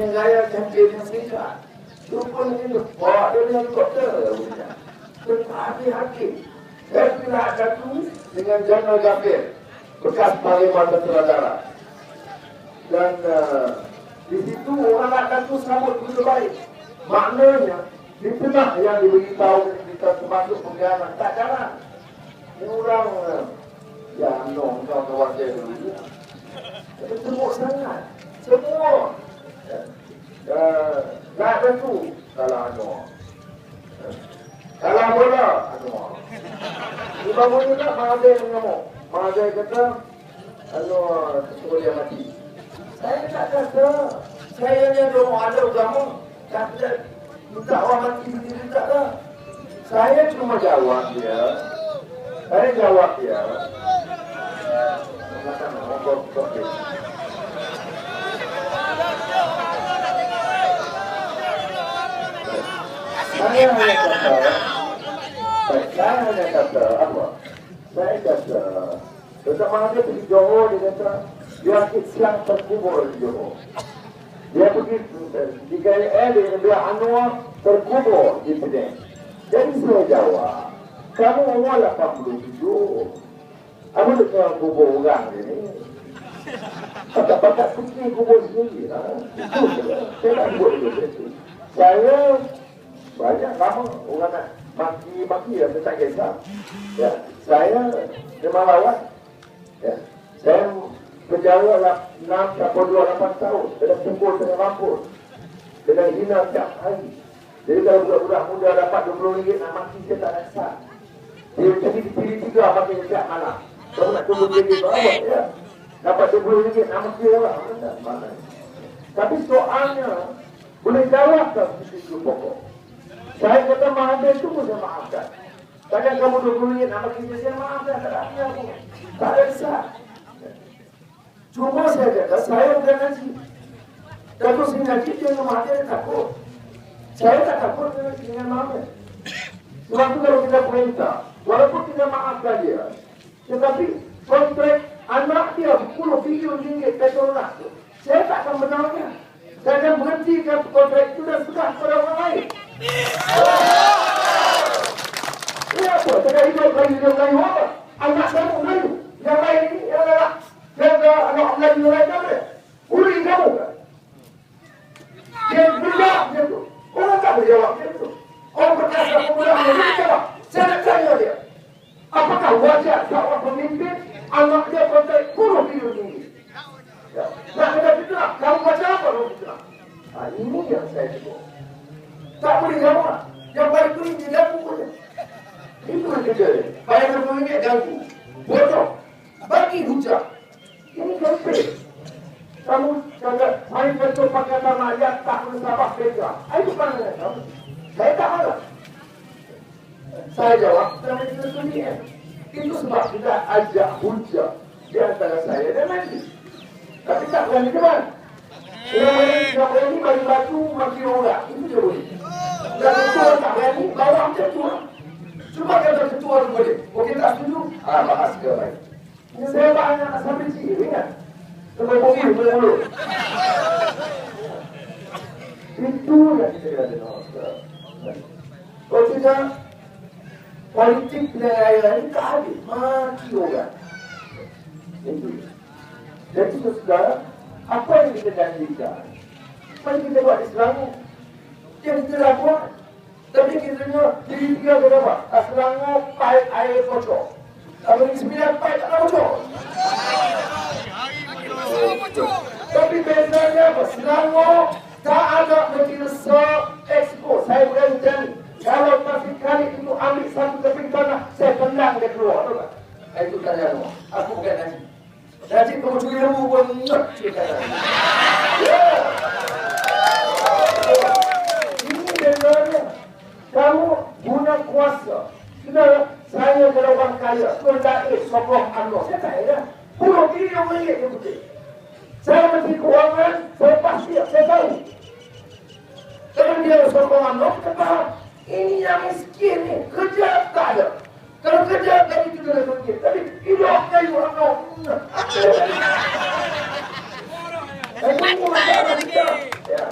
dengan gaya campur yang singkat. Rupanya ini bawa dia dengan helikopter. Berhati-hati. Saya pernah satu dengan General Gafir, bekas Parlimen Sutradara. Dan di situ orang akan tu sambut begitu baik. Maknanya di tengah yang diberitahu kita termasuk pengkhianat tak jalan. Ini orang ya kawan-kawan saya dulu. Tapi semua sangat. Semua. Tak ada tu kalau Anwar. Kalau bola Anwar. Bangun juga Mahathir mengamuk. Mahathir kata Anwar suruh dia mati. Saya tak kata. Saya ni ada agama. Tak ada. Minta orang mati sendiri tak lah. Saya cuma jawab dia. Saya jawab dia. Mengatakan ngomong dia. Saya hanya kata apa? Saya kata Dr. Mahathir pergi Johor, dia kata dia Islam terkubur di Johor. Dia pergi di KL, dia bilang Anwar terkubur di Penang. Jadi saya jawab, kamu umur 87, apa nak kubur orang ni? Pakat-pakat kucing kubur sendiri lah. Saya tak buat itu. Saya banyak lama orang nak maki-maki ya, saya tak kisah. Ya, saya memang lawan. Ya, saya penjara 6-8 tahun, kena kumpul tengah mampus, kena hina setiap hari. Jadi kalau budak-budak muda dapat RM20 nak maki, saya tak rasa. Jadi dipilih 3 maki setiap malam. Kalau nak tunggu jadi berapa ya? Dapat RM20 nak maki orang, mana? Tapi soalnya boleh jawab tak isu pokok? Saya kata Mahathir itu pun saya maafkan. Kadang kamu RM20 nak maki saya maafkan, tak ada apa. Tak ada kesal. Cuma saya kata, saya bukan ngaji. Kalau saya ngaji, dia dengan Mahathir takut. Saya tak takut dengan Mahathir. Sebab itu kalau kita perintah, walaupun kita maafkan dia, tetapi kontrak anak dia RM10 petronas itu, saya tak akan benarnya. Saya akan berhentikan kontrak itu dan sudah kepada orang lain. Ini apa? Saya hidup Melayu apa? Anak kamu Melayu. Yang lain ini adalah jaga anak Melayu lain apa? Uri kamu kan? Dia berjawab macam tu. Orang tak berjawab macam tu. Orang berkata pemuda dia berjawab. Saya nak tanya dia. Apakah wajar seorang pemimpin anak dia kontrak RM10 ya. Nak kata fitnah. Kamu baca apa kamu fitnah? Ini yang saya sebut. Tak boleh jawab. Yang paling penting dia ganggu saja. Itu yang kerja dia. Bayar RM10 ganggu. Bodoh. Bagi hujah. Ini konflik. Kamu kata main betul Pakatan Rakyat tak bersabah beza. Itu pandangan kamu. Saya tak malah. Saya jawab sama kita sendiri. Itu sebab kita ajak hujah di antara saya dan nanti. Tapi tak berani depan. Yang berani bagi batu maki orang. Itu dia boleh. Dan ketua tak berani bawa macam tu. Cuma kata ketua tu boleh. Okey tak setuju? Bahas ke baik. Saya banyak sampai sini, ingat? Sampai mobil mulut. Itu yang kita kata nak. Kalau tidak, politik pilihan ini tak habis. Mati orang. Itu. Jadi saudara, apa yang kita janjikan? Mari kita buat di Selangor. Yang kita lakukan. Tapi kita jadi 3 ke apa? Selangor, paip air bocor. Kalau di 9 paip tak ada bocor. Tapi bezanya apa? Selangor tak ada majlis expo. Saya berani janji. Kalau masih kali itu ambil satu keping tanah, saya tendang dia keluar. Tahu tak? Itu tanya semua. Aku bukan nanti. Nanti kamu curi lembu pun nak cerita. Ini bezanya. Kamu guna kuasa. Sudah, saya kalau orang kaya, tuan Daik, Sokoh Anwar. Saya tak ada. RM10 dia putih. Saya Menteri Kewangan, saya pasti, saya tahu. Kalau dia Sokoh Anwar, kita faham. Ini yang miskin ni, kerja tak ada. Kalau kerja, gaji RM7. Tapi hidup kayu Anwar. Ini masalah kita. Ya.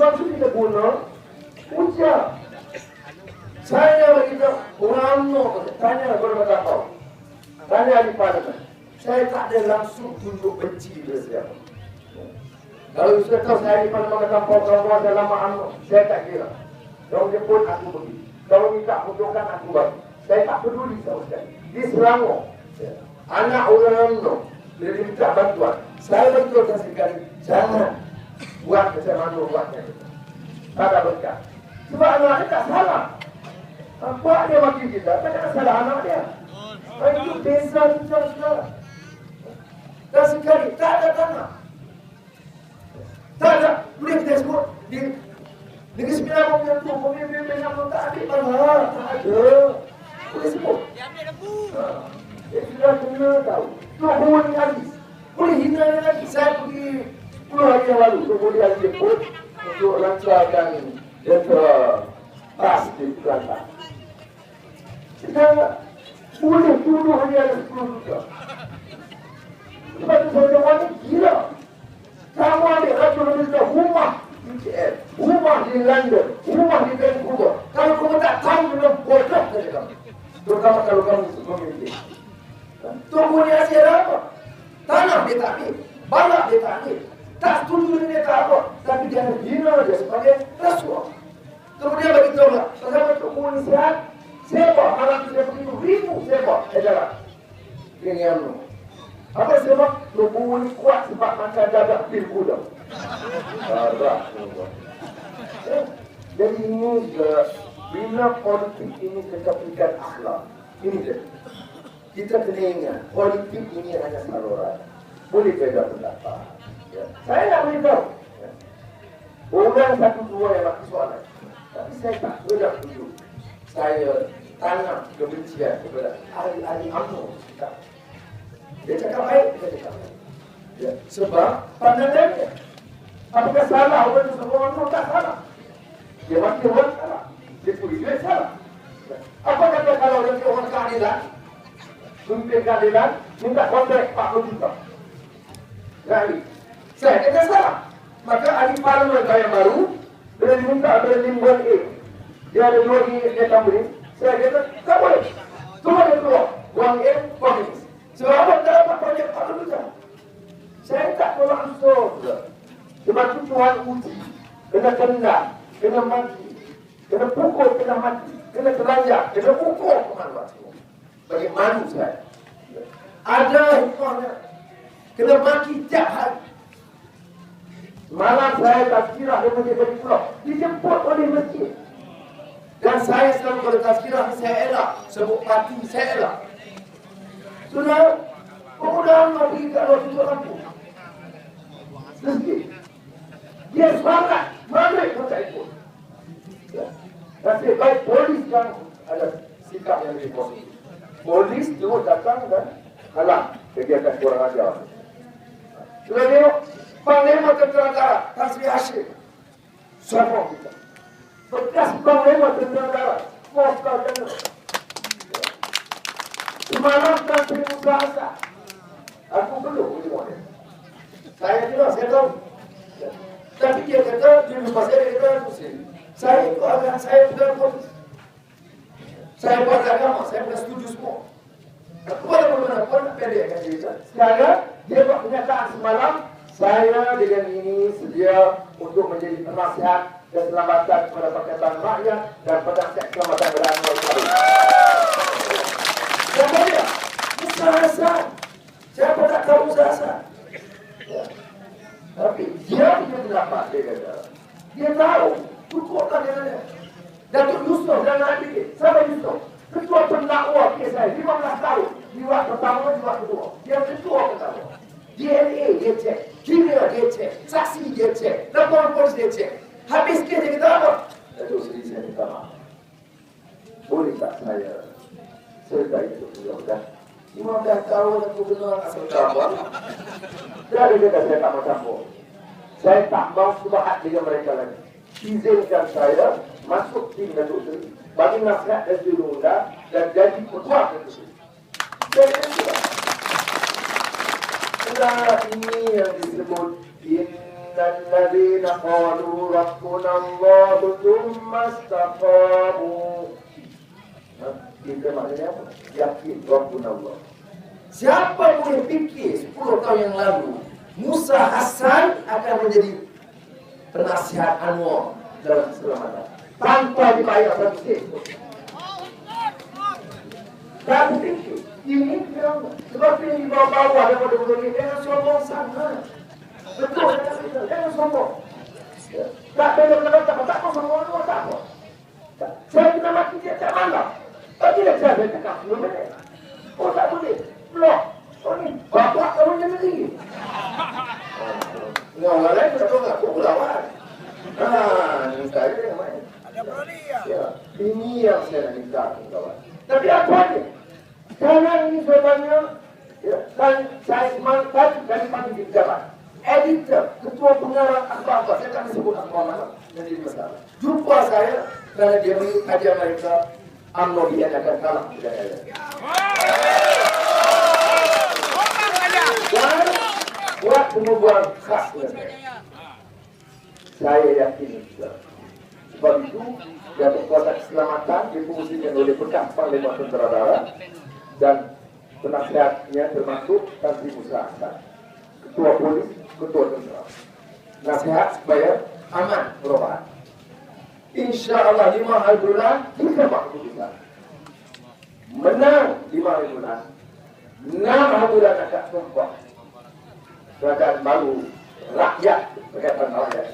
sebab itu kita guna ujar. Saya beritahu orang UMNO, tanya kepada kau, tanya di parlimen. Saya tak ada langsung tunjuk benci kepada siapa. Kalau sudah tahu saya di parlimen kampung-kampung dalam UMNO, saya tak kira. Kalau jemput aku pergi, kalau minta pujukan aku bagi. Saya tak peduli sama sekali. Di Selangor, anak orang UMNO dia minta bantuan. Saya betul sekali, jangan buat macam mana buatnya. Tak ada berkat. Sebab anak dia tak salah. Apa dia maki kita? Tak ada salah anak dia. Itu desa kita saudara. Dan sekali tak ada tanah. Tak ada. Boleh kita sebut di Negeri Sembilan pemimpin yang tak ada tanah. Tak ada. Boleh sebut. Dia sudah kena tahu. Tok Buan ni habis. Boleh hina dia lagi. Saya pergi 10 hari yang lalu. Tok Buan dia jemput untuk lancarkan jentera PAS di Kelantan. Kita boleh tuduh dia ada 10 juta. Sebab itu saya orang ni gila. Kamu ambil ratus juta rumah di KL, rumah di London, rumah di Vancouver. Kalau kamu tak tahu dengan bodoh saja kamu. Terutama kalau kamu pemimpin. Tunggu dia hasil apa? Tanah dia tak ambil, balak dia tak ambil, tak setuju dia tak apa. Tapi dia hina dia sebagai rasuah. Kemudian bagi tahu lah, bagaimana tunggu ni sihat? Sebab malam sudah begitu ribu sebab jalan. Ini UMNO. Apa sebab? Tunggu ni kuat sebab makan dadak pil kuda. Jadi ini bila politik ini kecapikan akhlak. Ini dia. Kita kena ingat, politik ini hanya saluran. Boleh beda pendapat. Ya. Saya nak beritahu. Ya. Orang satu dua yang mati soalan. Tapi saya tak boleh tunjuk. Saya tanam kebencian kepada ahli-ahli UMNO. Dia cakap baik, dia cakap baik. Ya. Sebab pandangannya. Apakah salah orang itu semua UMNO? Tak salah. Dia mati orang salah. Dia polisi salah. Ya. Apa kata kalau dia orang keadilan? Pemimpin keadilan minta kontrak 40 juta. Jadi, saya kata salah. Maka ahli parlimen yang baru bila diminta ada limbuan A. Dia ada 2 dia tambah. Saya kata, tak boleh. Semua dia keluar. Wang A, komunis. Sebab apa tak dapat projek 40 juta? Saya tak tolak usul. Sebab itu Tuhan uji. Kena tendang, kena mati. Kena pukul, kena mati. Kena telanjak, kena pukul. Bagi malu saya. Ada hikmahnya. Kena maki tiap hari. Malam saya tazkirah di masjid Bani Pulau. Dijemput oleh masjid. Dan saya selalu pada tazkirah saya elak. Sebut parti saya elak. Sudah, kemudian nak pergi kat luar tutup lampu. Masjid. Dia semangat. Maghrib pun tak ikut. Nasib baik polis yang ada sikap yang lebih positif. Polis terus datang dan halang kegiatan kurang ajar. Sudah tengok Panglima Tentera Darat Tan Sri Hashim sokong kita. Bekas Panglima Tentera Darat Moskau General. Semalam Tan Sri Musa Hasan. Aku belum berjumpa dia. Saya tidak, saya tahu. Tapi dia kata dia lupa saya kata Muslim. Saya itu agak saya bukan polis. Saya buat agama, saya bukan setuju semua. Aku boleh pun pendekkan cerita. Sekarang dia buat pernyataan semalam, saya dengan ini sedia untuk menjadi penasihat keselamatan kepada Pakatan Rakyat dan penasihat keselamatan beranwar Islam. Siapa dia? Musa Hasan. Siapa tak tahu Musa Hasan? Ya. Tapi dia punya pendapat dia kata. Dia tahu, cukuplah dia. Datuk Yusof dan Nabi, siapa Yusof? Ketua pendakwa kes saya, 15 tahun. Jiwat pertama, jiwat kedua. Dia ketua pendakwa. DNA dia cek, kimia dia cek, saksi dia cek, laporan polis dia cek. Habis kes dia kata apa? Datuk Seri saya minta maaf. Boleh tak saya cerita itu mudah-mudahan? 15 tahun aku kenal asal campur. Dia kata saya tak mau campur. Saya tak mau subahat dengan mereka lagi. Izinkan saya masuk tim Datuk Seri, bagi nasihat dan undang dan jadi ketua Datuk Seri. Sudah ini yang disebut innal ladzina qalu rabbuna Allah tsumma istaqamu. Kita maknanya apa? Yakin rabbuna Allah. Siapa boleh fikir 10 tahun yang lalu Musa Hasan akan menjadi penasihat Anwar dalam keselamatan tanpa dibayar satu sen. Tak fikir. Ini sebab ini di bawah-bawah daripada begini. Jangan sombong sana. Betul, jangan sombong. Tak benar-benar tak sombong itu tak apa. Saya kena mati dia tak malam. Tak tidak saya cakap 10 minit. Oh tak boleh. Blok. Oh ni bapak kamu yang negeri. Orang lain tak tahu aku berlawan. Ini saya yang main. Ada berani ya. Ini yang saya nak minta kawan. Tapi apa ni? Karena ini sebenarnya saya semangat dari pagi di pejabat. Editor, ketua pengarang apa-apa, saya akan sebut apa-apa menjadi masalah. Jumpa saya kerana dia beri kajian mereka, UMNO dia akan kalah tidak ada. Dan buat perubahan khas saya yakin juga. Sebab itu, Datuk Kuasa Keselamatan difungsikan oleh bekas Panglima Tentera Darat dan penasihatnya termasuk Tan Sri Musa Hasan, Ketua Polis, Ketua Tentera. Nasihat supaya aman perubahan. InsyaAllah 5 hari bulan kita buat keputusan. Menang 5 hari bulan, 6 hari bulan akan sumpah kerajaan baru rakyat berkaitan rakyat.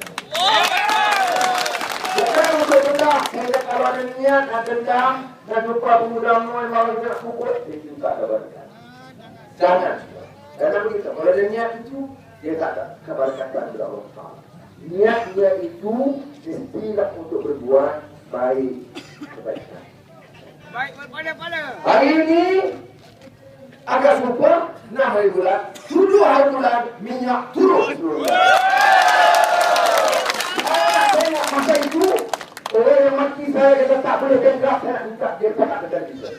Bukan untuk dendam. Saya kalau ada niat nak dendam dan jumpa pemuda yang mahu nak pukul, itu tak ada barikan. Jangan. Karena begitu. Kalau ada niat itu, dia tak ada keberkatan dari Allah Taala. Niat dia itu mestilah untuk berbuat baik kebaikan. Baik pada. Hari ini agak lupa 6 hari bulan, 7 hari bulan minyak turun. Masa itu orang yang mati saya kata tak boleh bengkak, saya nak minta dia cakap dengan kita.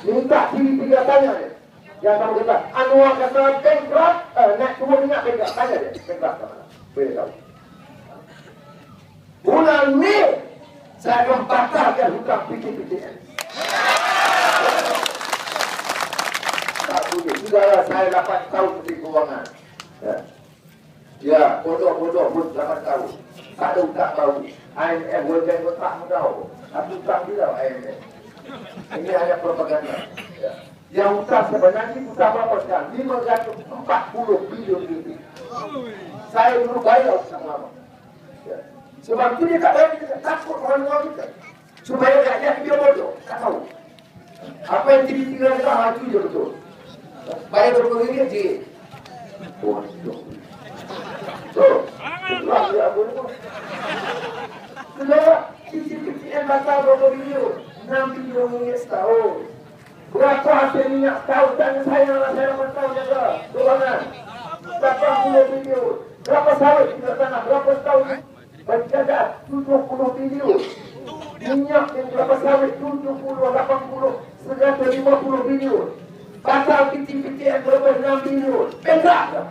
Minta TV3 tanya dia. Yang kamu kata Anwar kata bengkak, nak semua minyak bengkak, tanya dia bengkak ke mana? Boleh tahu. Bulan Mei saya akan batalkan hutang PTPTN. Tak boleh. Sudahlah saya 8 tahun Menteri Kewangan. Ya, bodoh-bodoh pun 8 tahun. Tak ada hutang baru. IMF World Bank pun tak tahu. Tapi hutang dia IMF. Ini hanya propaganda. Ya. Yang hutang sebenarnya hutang berapa sekarang? 540 bilion lebih. Saya dulu bayar hutang lama. Ya. Sebab itu dia tak bayar kita. Takut orang luar kita. Supaya rakyat dia bodoh. Tak tahu. Apa yang TV3 kata itu je betul. Bayar RM20 je. Bodoh. So, ya boleh. Sudah, kecil-kecil batal berapa bilion? 6 bilion ringgit setahun. Berapa hasil minyak setahun? Tanya saya dapat tahun jaga kewangan. 80 bilion. Berapa sawit kita tanah? Berapa setahun? Berjaga 70 bilion. Minyak yang berapa sawit? 70, 80, 150 bilion. Batal kecil-kecil berapa? 6 bilion. Perak tak?